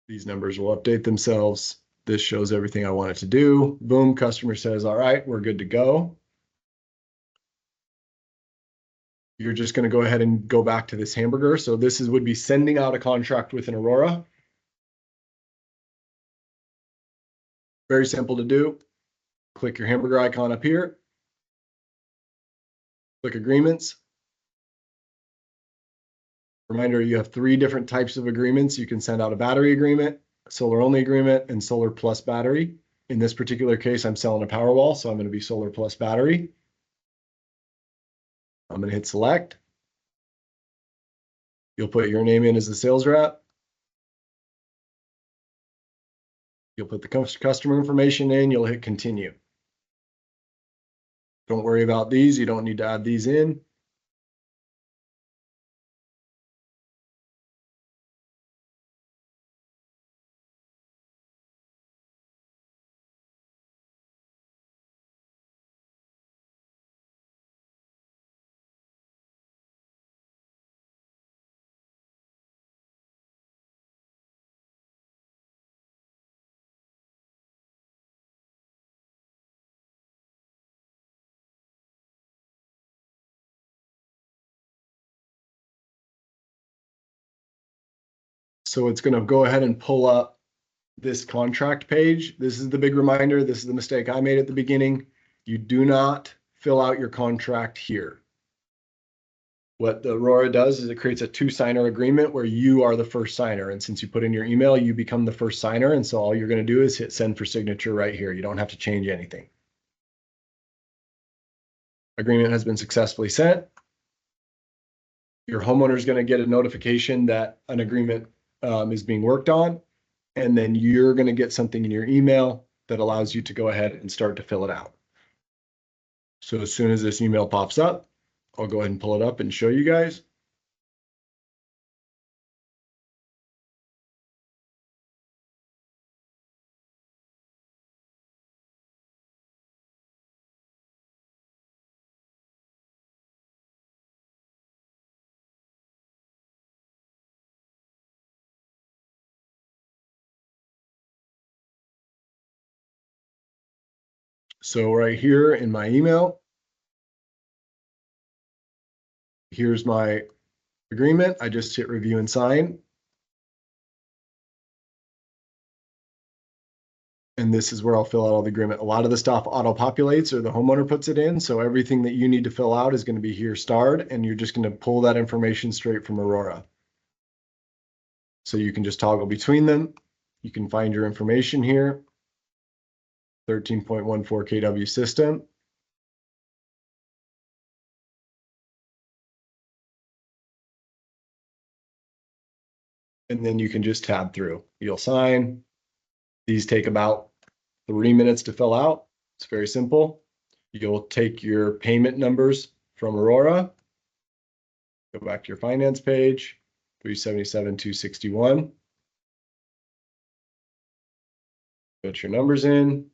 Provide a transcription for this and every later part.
These numbers will update themselves. This shows everything I want it to do. Boom, customer says, all right, we're good to go. You're just going to go ahead and go back to this hamburger. So this would be sending out a contract with an Aurora. Very simple to do. Click your hamburger icon up here. Click agreements. Reminder, you have 3 different types of agreements. You can send out a battery agreement, solar only agreement, and solar plus battery. In this particular case, I'm selling a Powerwall, so I'm going to be solar plus battery. I'm going to hit select. You'll put your name in as the sales rep. You'll put the customer information in. You'll hit continue. Don't worry about these. You don't need to add these in. So it's going to go ahead and pull up this contract page. This is the big reminder. This is the mistake I made at the beginning. You do not fill out your contract here. What the Aurora does is it creates a 2-signer agreement where you are the first signer. And since you put in your email, you become the first signer. And so all you're going to do is hit send for signature right here. You don't have to change anything. Agreement has been successfully sent. Your homeowner is going to get a notification that an agreement is being worked on. And then you're going to get something in your email that allows you to go ahead and start to fill it out. So as soon as this email pops up, I'll go ahead and pull it up and show you guys. So right here in my email, here's my agreement. I just hit review and sign. And this is where I'll fill out all the agreement. A lot of the stuff auto-populates or the homeowner puts it in. So everything that you need to fill out is going to be here starred, and you're just going to pull that information straight from Aurora. So you can just toggle between them. You can find your information here. 13.14 kW system. And then you can just tab through. You'll sign. These take about 3 minutes to fill out. It's very simple. You'll take your payment numbers from Aurora. Go back to your finance page, 377,261. Put your numbers in.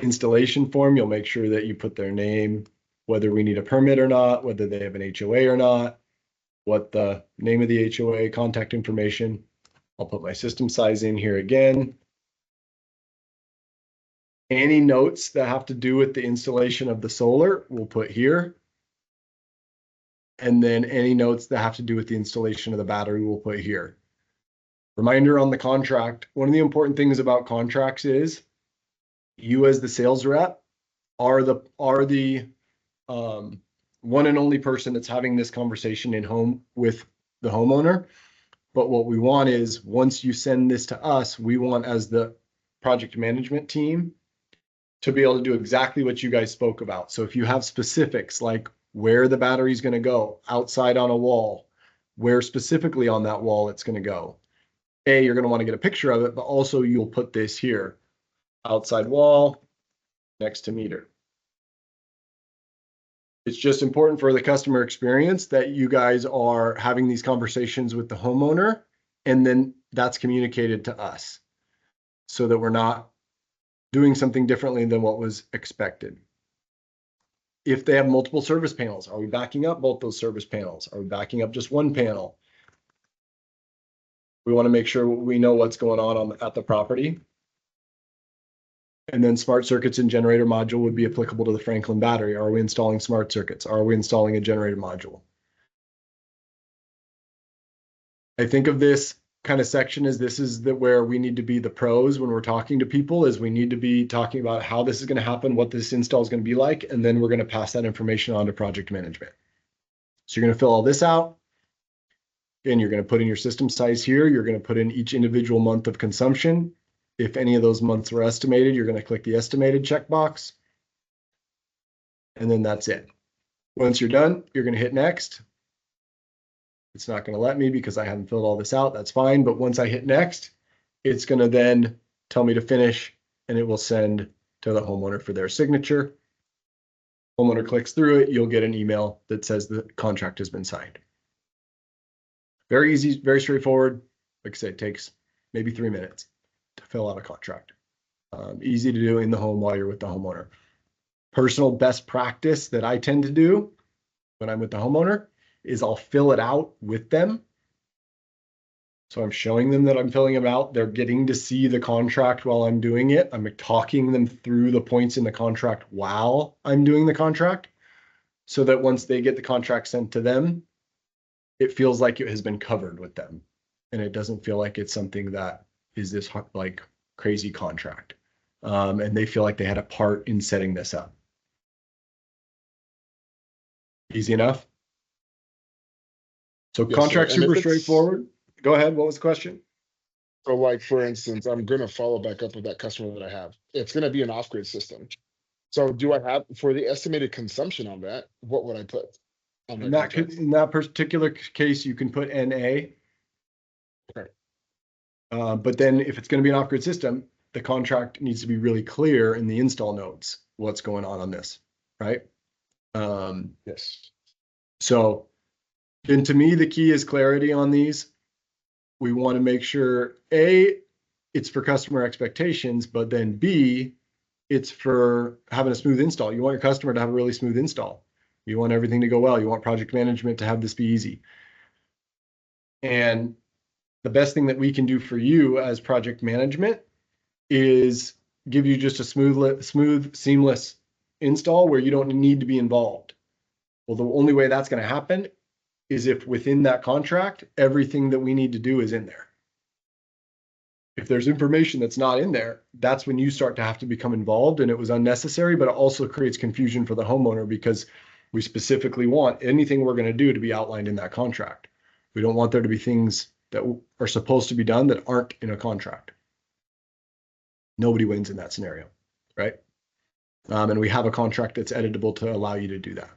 Installation form, you'll make sure that you put their name, whether we need a permit or not, whether they have an HOA or not, what the name of the HOA, contact information. I'll put my system size in here again. Any notes that have to do with the installation of the solar, we'll put here. And then any notes that have to do with the installation of the battery, we'll put here. Reminder on the contract, one of the important things about contracts is you as the sales rep are the one and only person that's having this conversation in home with the homeowner. But what we want is once you send this to us, we want as the project management team to be able to do exactly what you guys spoke about. So if you have specifics like where the battery is going to go outside on a wall, where specifically on that wall it's going to go, you're going to want to get a picture of it, but also you'll put this here, outside wall next to meter. It's just important for the customer experience that you guys are having these conversations with the homeowner, and then that's communicated to us so that we're not doing something differently than what was expected. If they have multiple service panels, are we backing up both those service panels? Are we backing up just one panel? We want to make sure we know what's going on at the property. And then smart circuits and generator module would be applicable to the Franklin battery. Are we installing smart circuits? Are we installing a generator module? I think of this kind of section as this is where we need to be the pros when we're talking to people, is we need to be talking about how this is going to happen, what this install is going to be like, and then we're going to pass that information on to project management. So you're going to fill all this out. And you're going to put in your system size here. You're going to put in each individual month of consumption. If any of those months were estimated, you're going to click the estimated checkbox. And then that's it. Once you're done, you're going to hit next. It's not going to let me because I haven't filled all this out. That's fine. But once I hit next, it's going to then tell me to finish, and it will send to the homeowner for their signature. Homeowner clicks through it. You'll get an email that says the contract has been signed. Very easy, very straightforward. Like I said, it takes maybe 3 minutes to fill out a contract. Easy to do in the home while you're with the homeowner. Personal best practice that I tend to do when I'm with the homeowner is I'll fill it out with them. So I'm showing them that I'm filling it out. They're getting to see the contract while I'm doing it. I'm talking them through the points in the contract while I'm doing the contract, so that once they get the contract sent to them, it feels like it has been covered with them. And it doesn't feel like it's something that is this like crazy contract. And they feel like they had a part in setting this up. Easy enough? So Yes, contract sir. And super if it's, straightforward. Go ahead. What was the question? so like, for instance, I'm going to follow back up with that customer that I have. It's going to be an off-grid system. So do I have, for the estimated consumption on that, what would I put on In that contract? that particular case, you can put NA. Okay. But then if it's going to be an off-grid system, the contract needs to be really clear in the install notes what's going on this, right? Yes. So, and to me, the key is clarity on these. We want to make sure, A, it's for customer expectations, but then B, it's for having a smooth install. You want your customer to have a really smooth install. You want everything to go well. You want project management to have this be easy. And the best thing that we can do for you as project management is give you just a smooth, seamless install where you don't need to be involved. Well, the only way that's going to happen is if within that contract, everything that we need to do is in there. If there's information that's not in there, that's when you start to have to become involved, and it was unnecessary, but it also creates confusion for the homeowner because we specifically want anything we're going to do to be outlined in that contract. We don't want there to be things that are supposed to be done that aren't in a contract. Nobody wins in that scenario, right? And we have a contract that's editable to allow you to do that.